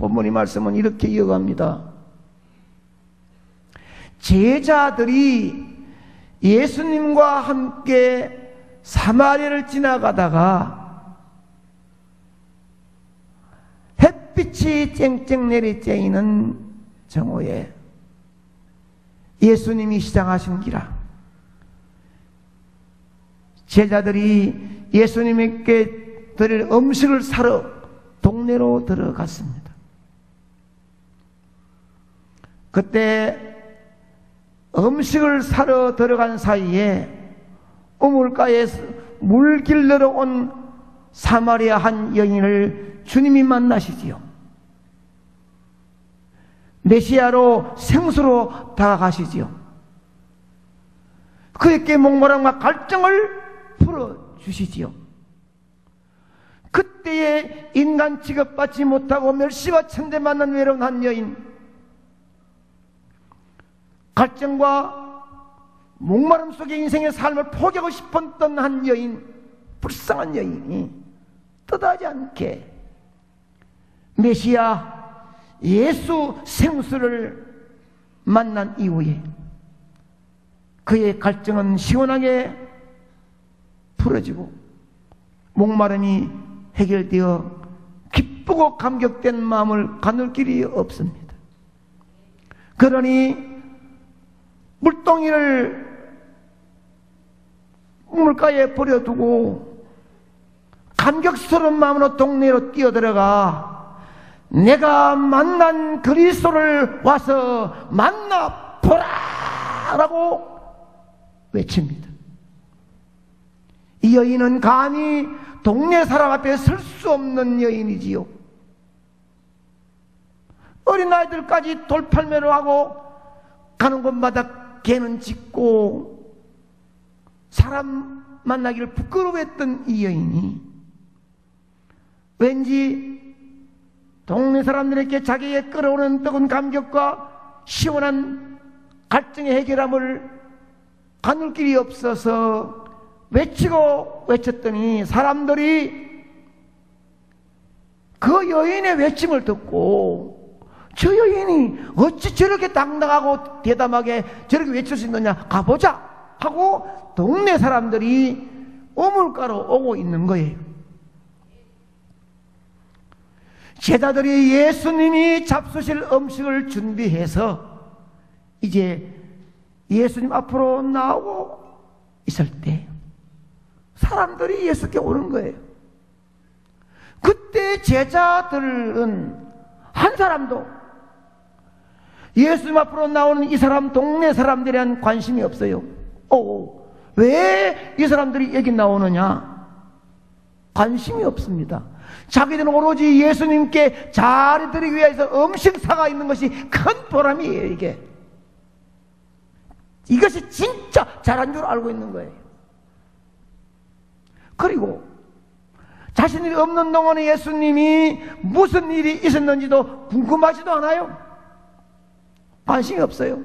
본문의 말씀은 이렇게 이어갑니다. 제자들이 예수님과 함께 사마리아를 지나가다가 햇빛이 쨍쨍 내리쬐이는 정오에 예수님이 시장하신기라 제자들이 예수님께 드릴 음식을 사러 동네로 들어갔습니다. 그때 음식을 사러 들어간 사이에 우물가에 물 길러러 온 사마리아 한 여인을 주님이 만나시지요. 메시아로 생수로 다가가시지요. 그에게 목마름과 갈증을 풀어주시지요. 그때에 인간 취급받지 못하고 멸시와 천대 만난 외로운 한 여인, 갈증과 목마름 속에 인생의 삶을 포기하고 싶었던 한 여인, 불쌍한 여인이 뜻하지 않게 메시아 예수 생수를 만난 이후에 그의 갈증은 시원하게 풀어지고 목마름이 해결되어 기쁘고 감격된 마음을 가눌 길이 없습니다. 그러니 물동이를 우물가에 버려두고 감격스러운 마음으로 동네로 뛰어들어가 내가 만난 그리스도를 와서 만나보라 라고 외칩니다. 이 여인은 감히 동네 사람 앞에 설 수 없는 여인이지요. 어린아이들까지 돌팔매로 하고 가는 곳마다 개는 짖고 사람 만나기를 부끄러워했던 이 여인이 왠지 동네 사람들에게 자기의 끓어오르는 뜨거운 감격과 시원한 갈증의 해결함을 가눌 길이 없어서 외치고 외쳤더니 사람들이 그 여인의 외침을 듣고 저 여인이 어찌 저렇게 당당하고 대담하게 저렇게 외칠 수 있느냐, 가보자 하고 동네 사람들이 우물가로 오고 있는 거예요. 제자들이 예수님이 잡수실 음식을 준비해서 이제 예수님 앞으로 나오고 있을 때 사람들이 예수께 오는 거예요. 그때 제자들은 한 사람도 예수님 앞으로 나오는 이 사람 동네 사람들에 대한 관심이 없어요. 왜 이 사람들이 여기 나오느냐? 관심이 없습니다. 자기들은 오로지 예수님께 잘해드리기 위해서 음식 사가 있는 것이 큰 보람이에요. 이것이 진짜 잘한 줄 알고 있는 거예요. 그리고 자신이 없는 동안에 예수님이 무슨 일이 있었는지도 궁금하지도 않아요. 관심이 없어요.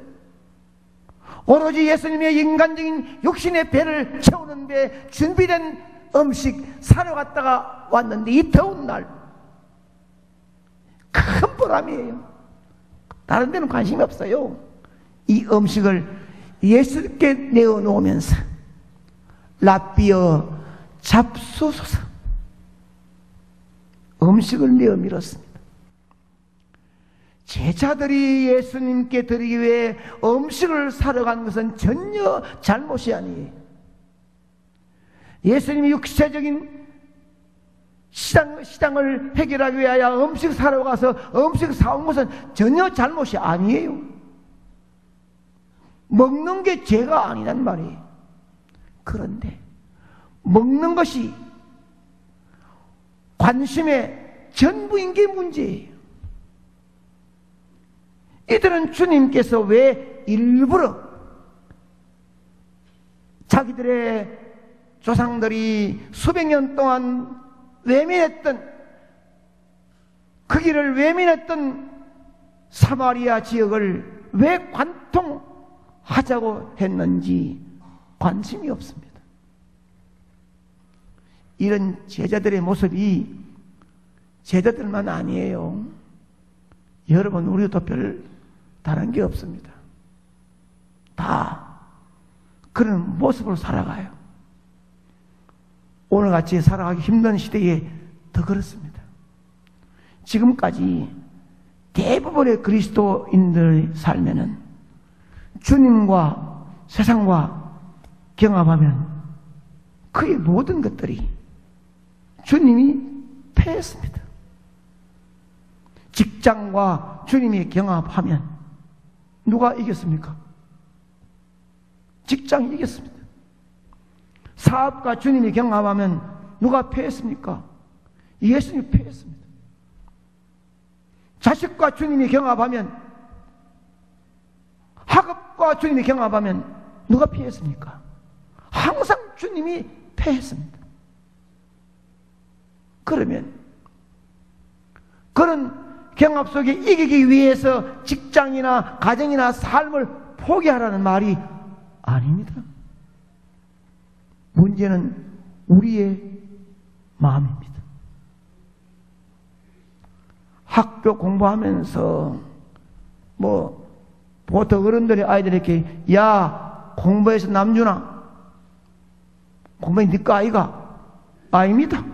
오로지 예수님의 인간적인 육신의 배를 채우는데 준비된 음식 사러 갔다가 왔는데 이 더운 날 큰 보람이에요. 다른 데는 관심이 없어요. 이 음식을 예수께 내어놓으면서 라비어 잡수소서 음식을 내어 밀었습니다. 제자들이 예수님께 드리기 위해 음식을 사러 간 것은 전혀 잘못이 아니에요. 예수님이 육체적인 시장을 해결하기 위하여 음식 사러 가서 음식 사온 것은 전혀 잘못이 아니에요. 먹는 게 죄가 아니란 말이에요. 그런데 먹는 것이 관심의 전부인 게 문제예요. 이들은 주님께서 왜 일부러 자기들의 조상들이 수백 년 동안 외면했던 그 길을 외면했던 사마리아 지역을 왜 관통하자고 했는지 관심이 없습니다. 이런 제자들의 모습이 제자들만 아니에요. 여러분, 우리도 별 다른 게 없습니다. 다 그런 모습으로 살아가요. 오늘같이 살아가기 힘든 시대에 더 그렇습니다. 지금까지 대부분의 그리스도인들의 삶에는 주님과 세상과 경합하면 그의 모든 것들이 주님이 패했습니다. 직장과 주님이 경합하면 누가 이겼습니까? 직장이 이겼습니다. 사업과 주님이 경합하면 누가 패했습니까? 예수님이 패했습니다. 자식과 주님이 경합하면, 학업과 주님이 경합하면 누가 피했습니까? 항상 주님이 패했습니다. 그러면 그런 경합 속에 이기기 위해서 직장이나 가정이나 삶을 포기하라는 말이 아닙니다. 문제는 우리의 마음입니다. 학교 공부하면서 보통 어른들이 아이들에게 야, 공부해서 남주나, 공부해 네 거 아이가? 아닙니다.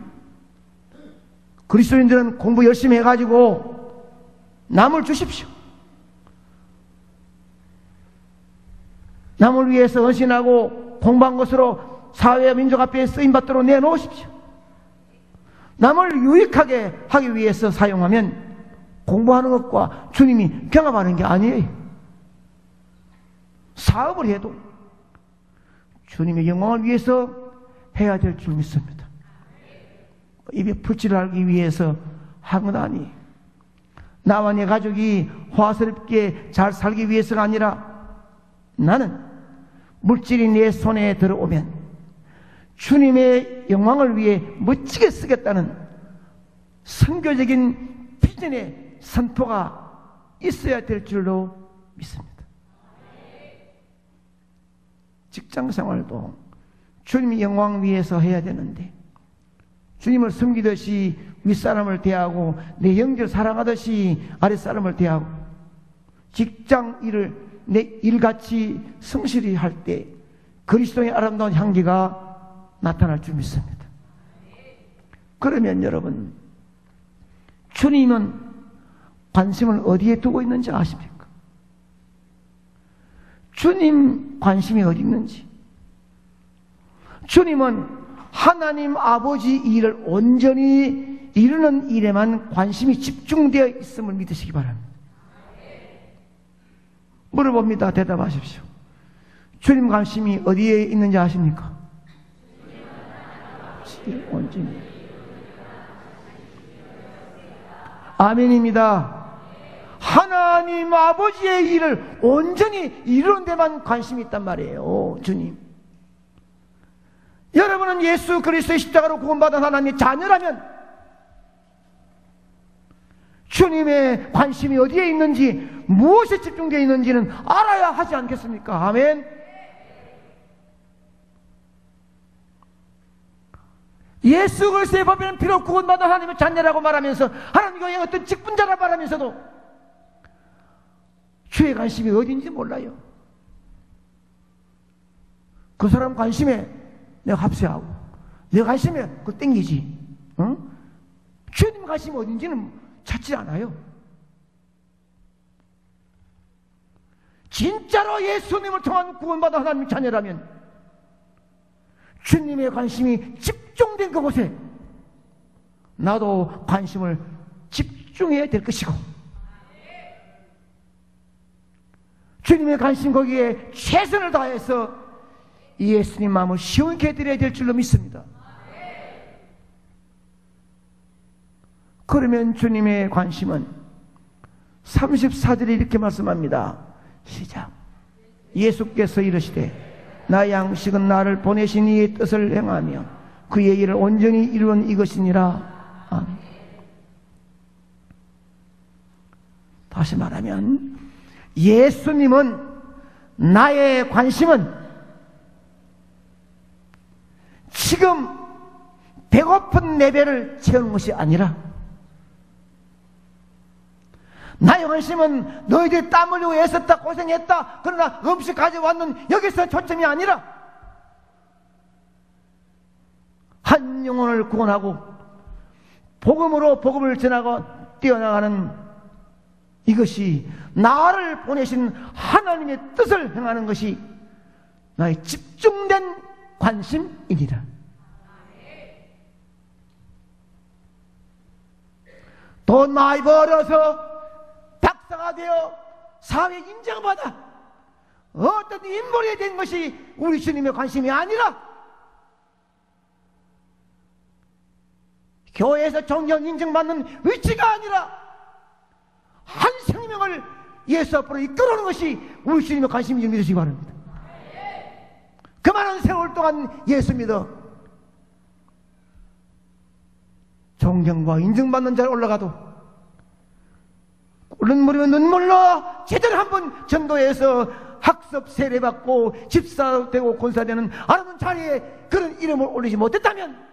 그리스도인들은 공부 열심히 해가지고 남을 주십시오. 남을 위해서 헌신하고 공부한 것으로 사회와 민족 앞에 쓰임받도록 내놓으십시오. 남을 유익하게 하기 위해서 사용하면 공부하는 것과 주님이 경합하는 게 아니에요. 사업을 해도 주님의 영광을 위해서 해야 될 줄 믿습니다. 입에 풀칠을 하기 위해서 한 건 아니에요. 나와 내 가족이 화스럽게 잘 살기 위해서가 아니라 나는 물질이 내 손에 들어오면 주님의 영광을 위해 멋지게 쓰겠다는 선교적인 비전의 선포가 있어야 될 줄로 믿습니다. 직장 생활도 주님의 영광 위해서 해야 되는데 주님을 섬기듯이 윗사람을 대하고 내 형제를 사랑하듯이 아랫사람을 대하고 직장 일을 내 일같이 성실히 할 때 그리스도의 아름다운 향기가 나타날 줄 믿습니다. 그러면 여러분, 주님은 관심을 어디에 두고 있는지 아십니까? 주님 관심이 어디 있는지. 주님은 하나님 아버지 일을 온전히 이루는 일에만 관심이 집중되어 있음을 믿으시기 바랍니다. 물어봅니다. 대답하십시오. 주님 관심이 어디에 있는지 아십니까? 온전히. 아멘입니다. 하나님 아버지의 일을 온전히 이루는 데만 관심이 있단 말이에요. 주님. 여러분은 예수 그리스도의 십자가로 구원받은 하나님의 자녀라면 주님의 관심이 어디에 있는지, 무엇에 집중되어 있는지는 알아야 하지 않겠습니까? 아멘. 예수 그리스도의 법에는 피로 구원받은 하나님의 자녀라고 말하면서 하나님의 어떤 직분자라 말하면서도 주의 관심이 어딘지 몰라요. 그 사람 관심에 내가 합세하고 내 관심에 그거 땡기지. 주님 관심이 어딘지는 찾지 않아요. 진짜로 예수님을 통한 구원받은 하나님의 자녀라면 주님의 관심이 집중된 그곳에 나도 관심을 집중해야 될 것이고 주님의 관심 거기에 최선을 다해서 예수님 마음을 시원케 해드려야 될 줄로 믿습니다. 그러면 주님의 관심은 34절에 이렇게 말씀합니다. 시작. 예수께서 이르시되 나의 양식은 나를 보내신 이의 뜻을 행하며 그의 일을 온전히 이루는 이것이니라. 아멘. 다시 말하면 예수님은 나의 관심은 지금 배고픈 내 배를 채우는 것이 아니라 나의 관심은 너희들이 땀 흘리고 애썼다 고생했다 그러나 음식 가져왔는 여기서 초점이 아니라 한 영혼을 구원하고 복음으로 복음을 전하고 뛰어나가는 이것이 나를 보내신 하나님의 뜻을 행하는 것이 나의 집중된 관심이니라. 돈 많이 벌어서 박사가 되어 사회 인정받아 어떤 인물이 된 것이 우리 주님의 관심이 아니라 교회에서 존경 인정받는 위치가 아니라 한 생명을 예수 앞으로 이끌어오는 것이 우리 주님의 관심인 줄 믿으시기 바랍니다. 그 많은 세월 동안 예수 믿어 존경과 인정받는 자를 올라가도 눈물이면 눈물로 제대로 한번 전도해서 학습 세례받고 집사되고 권사되는 아름다운 자리에 그런 이름을 올리지 못했다면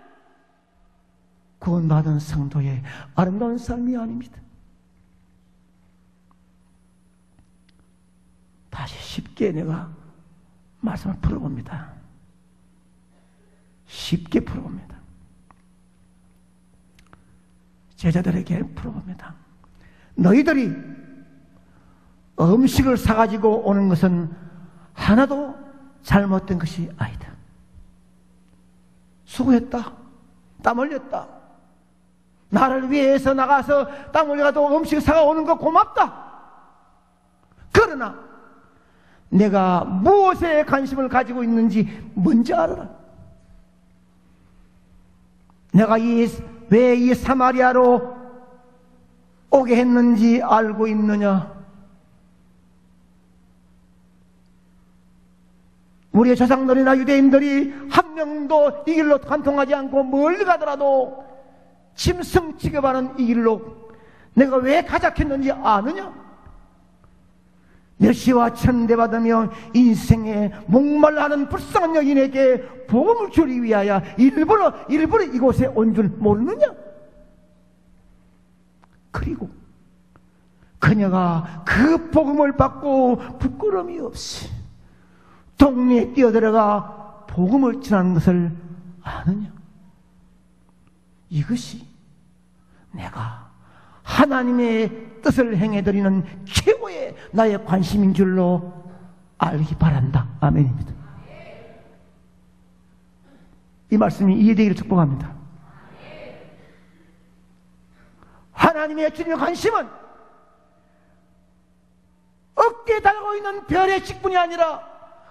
구원받은 성도의 아름다운 삶이 아닙니다. 다시 쉽게 내가 말씀을 풀어봅니다. 쉽게 풀어봅니다. 제자들에게 풀어봅니다. 너희들이 음식을 사가지고 오는 것은 하나도 잘못된 것이 아니다. 수고했다. 땀 흘렸다. 나를 위해서 나가서 땀 흘려가도 음식 사가 오는 거 고맙다. 그러나 내가 무엇에 관심을 가지고 있는지 뭔지 알아라. 내가 왜 이 사마리아로 오게 했는지 알고 있느냐? 우리의 조상들이나 유대인들이 한 명도 이 길로 관통하지 않고 멀리 가더라도 짐승 취급하는 이 길로 내가 왜 가작했는지 아느냐? 멸시와 천대받으며 인생에 목말라하는 불쌍한 여인에게 복음을 주기 위하여 일부러 이곳에 온 줄 모르느냐? 그리고 그녀가 그 복음을 받고 부끄러움이 없이 동네에 뛰어들어가 복음을 전하는 것을 아느냐? 이것이 내가 하나님의 뜻을 행해드리는 최고의 나의 관심인 줄로 알기 바란다. 아멘입니다. 이 말씀이 이해되기를 축복합니다. 하나님의 주님의 관심은 어깨에 달고 있는 별의 직분이 아니라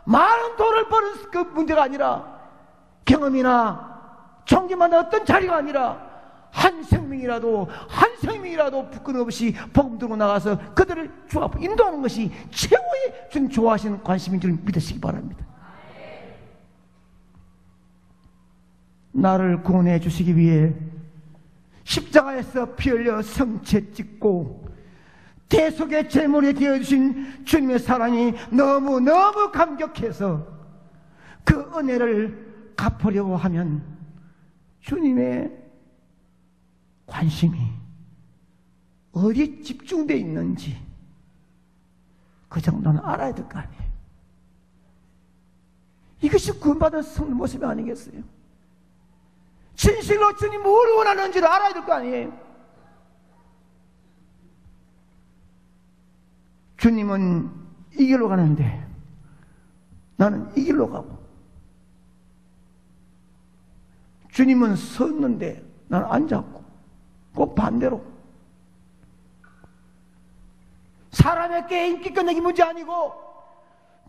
많은 돈을 버는 그 문제가 아니라 경험이나 존경받는 어떤 자리가 아니라 한 생명이라도 부끄럼 없이 복음 들고 나가서 그들을 주 앞으로 인도하는 것이 최고의 주님 좋아하시는 관심인 줄 믿으시기 바랍니다. 나를 구원해 주시기 위해 십자가에서 피 흘려 성체 찍고 대속의 제물이 되어주신 주님의 사랑이 너무너무 감격해서 그 은혜를 갚으려고 하면 주님의 관심이 어디에 집중되어 있는지 그 정도는 알아야 될 거 아니에요. 이것이 구원받은 성도 모습이 아니겠어요? 진실로 주님 뭘 원하는지를 알아야 될 거 아니에요. 주님은 이 길로 가는데 나는 이 길로 가고, 주님은 섰는데 나는 앉았고, 꼭 반대로. 사람에게 인기 끈내기 문제 아니고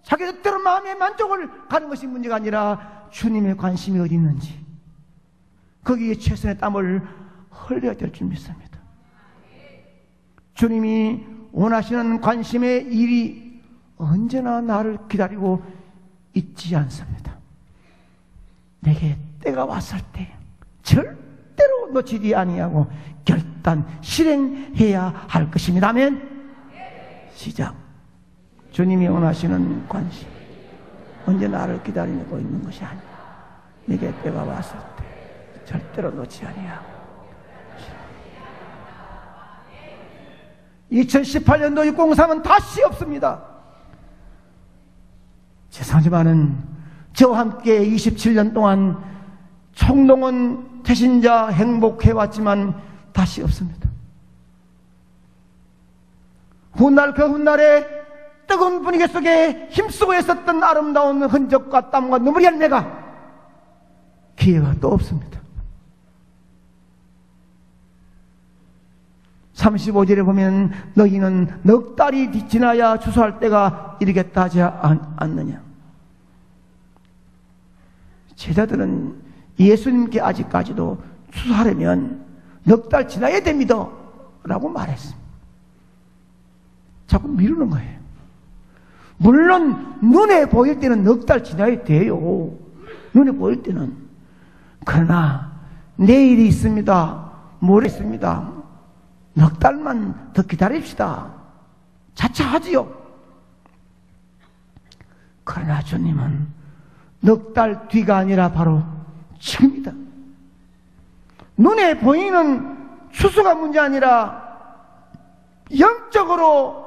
자기 뜻대로 마음의 만족을 가는 것이 문제가 아니라 주님의 관심이 어디 있는지 거기에 최선의 땀을 흘려야 될 줄 믿습니다. 주님이 원하시는 관심의 일이 언제나 나를 기다리고 있지 않습니다. 내게 때가 왔을 때 절대로 놓치지 아니하고 결단 실행해야 할 것입니다. 아멘. 시작. 주님이 원하시는 관심, 언제 나를 기다리고 있는 것이 아니라 내게 때가 왔을 때 절대로 놓지 아니하고. 2018년도 603은 다시 없습니다. 죄송하지만은 저와 함께 27년 동안 총동원 태신자 행복해왔지만 다시 없습니다. 훗날 그 훗날에 뜨거운 분위기 속에 힘쓰고 있었던 아름다운 흔적과 땀과 눈물이 열매가 기회가 또 없습니다. 35절에 보면 너희는 넉 달이 지나야 추수할 때가 이르겠다 하지 않느냐. 제자들은 예수님께 아직까지도 추수하려면 넉 달 지나야 됩니다 라고 말했습니다. 자꾸 미루는 거예요. 물론 눈에 보일 때는 넉 달 지나야 돼요. 눈에 보일 때는. 그러나 내일이 있습니다. 모레 있습니다. 넉 달만 더 기다립시다. 자차하지요. 그러나 주님은 넉 달 뒤가 아니라 바로 지금이다. 눈에 보이는 추수가 문제 아니라 영적으로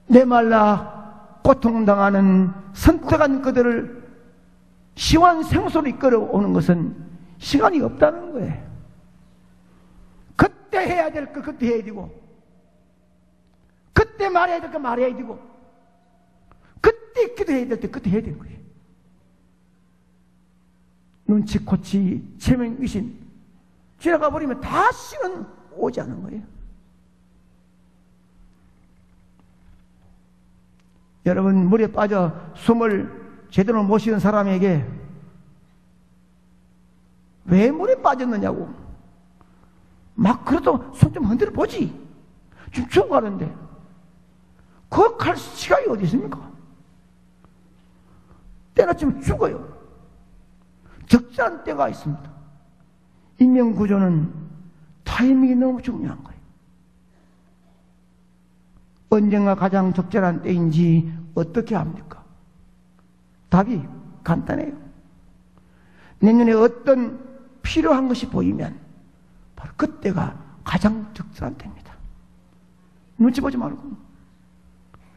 메말라 고통당하는 선택한 그들을 시원 생소로 이끌어오는 것은 시간이 없다는 거예요. 그때 해야 될 거 그때 해야 되고, 그때 말해야 될 거 말해야 되고, 그때 기도해야 될 때 그때 해야 되는 거예요. 눈치코치 체면귀신 지나가 버리면 다시는 오지 않는 거예요. 여러분, 물에 빠져 숨을 제대로 못 쉬는 사람에게 왜 물에 빠졌느냐고 막 그래도 손 좀 흔들어 보지. 지금 죽어가는데 그거 갈 시간이 어디 있습니까? 때나치면 죽어요. 적절한 때가 있습니다. 인명구조는 타이밍이 너무 중요한 거예요. 언젠가 가장 적절한 때인지 어떻게 합니까? 답이 간단해요. 내년에 어떤 필요한 것이 보이면 바로 그때가 가장 적절한 때입니다. 눈치 보지 말고,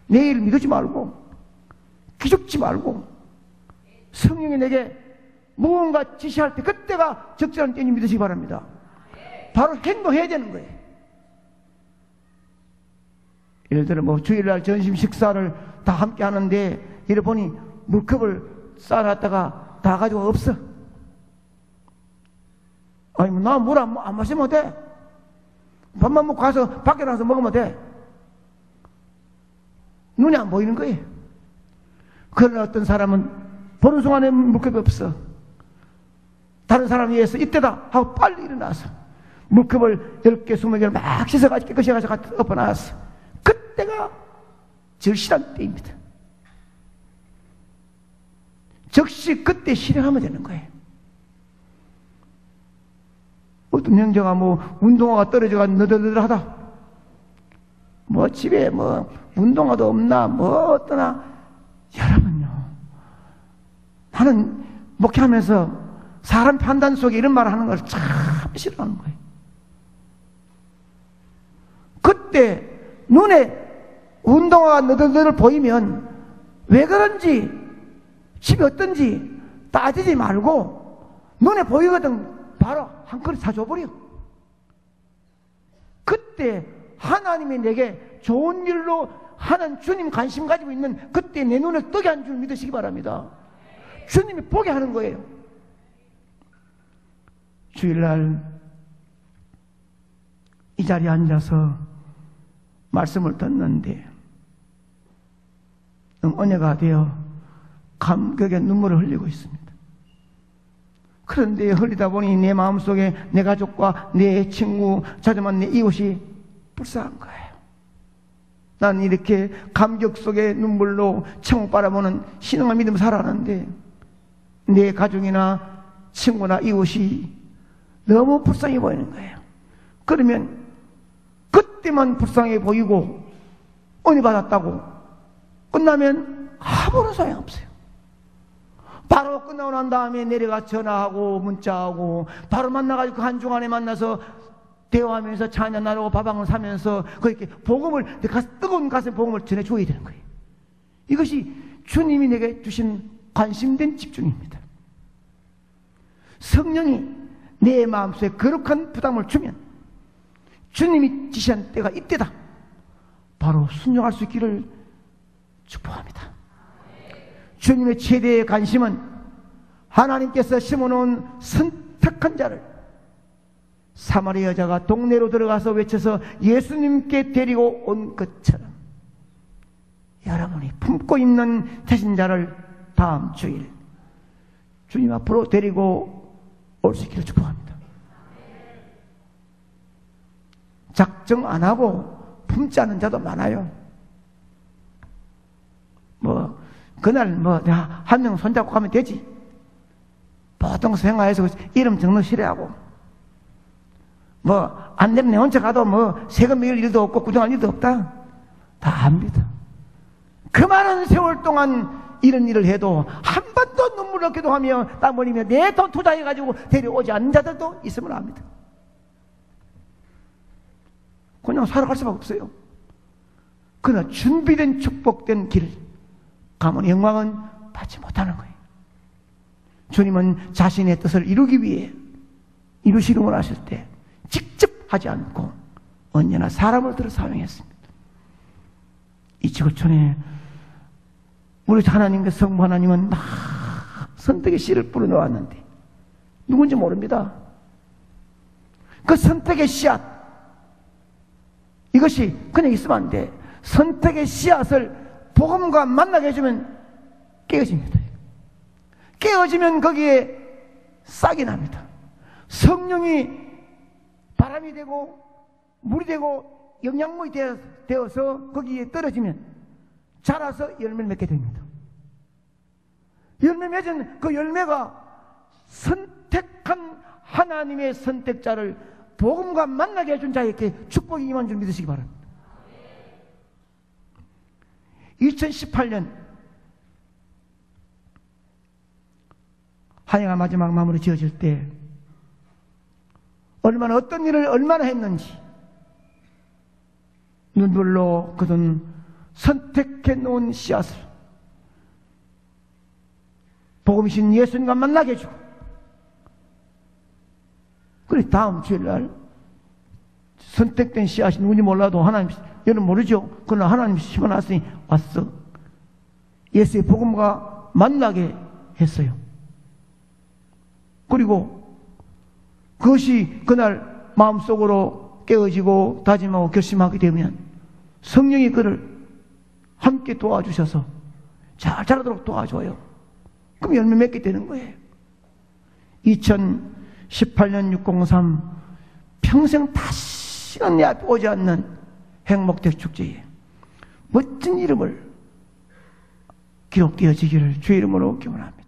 내일 믿지 말고, 기죽지 말고, 성령이 내게 무언가 지시할 때 그때가 적절한 때인지 믿으시기 바랍니다. 바로 행동해야 되는 거예요. 예를 들어 뭐 주일날 점심 식사를 다 함께 하는데 이래 보니 물컵을 쌓아놨다가 다 가지고 없어. 아니 나 물 안 마시면 돼. 밥만 먹고 가서 밖에 나가서 먹으면 돼. 눈이 안 보이는 거예요. 그러나 어떤 사람은 보는 순간에 물컵이 없어. 다른 사람에 의해서 이때다 하고 빨리 일어나서 물컵을 10개, 20개를 막 씻어가지고 깨끗이 가서 엎어놨어. 그때가 절실한 때입니다. 즉시 그때 실행하면 되는 거예요. 어떤 형제가 뭐 운동화가 떨어져가지고 너덜너덜하다. 뭐 집에 뭐 운동화도 없나 뭐 어떠나. 여러분요, 나는 목회하면서 사람 판단 속에 이런 말을 하는 걸 참 싫어하는 거예요. 그때 눈에 운동화가 너덜너덜 보이면 왜 그런지 집이 어떤지 따지지 말고 눈에 보이거든 바로 한 그릇 사줘버려. 그때 하나님이 내게 좋은 일로 하는 주님 관심 가지고 있는 그때 내 눈을 뜨게 한 줄 믿으시기 바랍니다. 주님이 보게 하는 거예요. 주일날 이 자리에 앉아서 말씀을 듣는데 은혜가 되어 감격의 눈물을 흘리고 있습니다. 그런데 흘리다 보니 내 마음속에 내 가족과 내 친구, 자그마한 내 이웃이 불쌍한 거예요. 난 이렇게 감격 속에 눈물로 천국 바라보는 신앙과 믿음 살아가는데 내 가족이나 친구나 이웃이 너무 불쌍해 보이는 거예요. 그러면 그때만 불쌍해 보이고 은혜 받았다고 끝나면 아무런 소용없어요. 바로 끝나고 난 다음에 내려가 전화하고 문자하고 바로 만나가지고 그 한중간에 만나서 대화하면서 찬양 나누고 밥방을 사면서 그렇게 복음을, 뜨거운 가슴에 복음을 전해줘야 되는 거예요. 이것이 주님이 내게 주신 관심된 집중입니다. 성령이 내 마음속에 거룩한 부담을 주면 주님이 지시한 때가 이때다, 바로 순종할 수 있기를 축복합니다. 주님의 최대의 관심은 하나님께서 심어놓은 선택한 자를, 사마리아 여자가 동네로 들어가서 외쳐서 예수님께 데리고 온 것처럼 여러분이 품고 있는 태신자를 다음 주일 주님 앞으로 데리고 올 수 있기를 축복합니다. 작정 안 하고 품지 않는 자도 많아요. 그날 한 명 손잡고 가면 되지. 보통 생활에서 이름 적는 싫어하고, 안 되면 내 혼자 가도 세금 매길 일도 없고 구정할 일도 없다. 다 압니다. 그 많은 세월 동안 이런 일을 해도 한 번도 눈물 없기도 하며 땀 흘리며 내 돈 투자해가지고 데려오지 않는 자들도 있음을 압니다. 그냥 살아갈 수밖에 없어요. 그러나 준비된 축복된 길 가면 영광은 받지 못하는 거예요. 주님은 자신의 뜻을 이루기 위해 이루시는 걸 하실 때 직접 하지 않고 언제나 사람을 들어 사용했습니다. 이 지구촌에 우리 하나님과 성부 하나님은 막 선택의 씨를 뿌려놓았는데 누군지 모릅니다. 그 선택의 씨앗, 이것이 그냥 있으면 안 돼. 선택의 씨앗을 복음과 만나게 해주면 깨어집니다. 깨어지면 거기에 싹이 납니다. 성령이 바람이 되고 물이 되고 영양분이 되어서 거기에 떨어지면 자라서 열매를 맺게 됩니다. 열매 맺은 그 열매가 선택한 하나님의 선택자를 복음과 만나게 해준 자에게 축복이 임한 줄 믿으시기 바랍니다. 2018년 한해가 마지막 마무리 지어질 때 어떤 일을 얼마나 했는지 눈물로 그는 선택해 놓은 씨앗을 복음이신 예수님과 만나게 해주고, 그래 다음 주일날 선택된 씨앗이 누군지 몰라도 하나님, 여러분 모르죠? 그러나 하나님 심어놨으니 왔어. 예수의 복음과 만나게 했어요. 그리고 그것이 그날 마음속으로 깨어지고 다짐하고 결심하게 되면 성령이 그를 함께 도와주셔서 잘 자라도록 도와줘요. 그럼 열매 맺게 되는 거예요. 2018년 603 평생 다시는 내 앞에 오지 않는 행복대 축제에 멋진 이름을 기록되어지기를 주의 이름으로 기원합니다.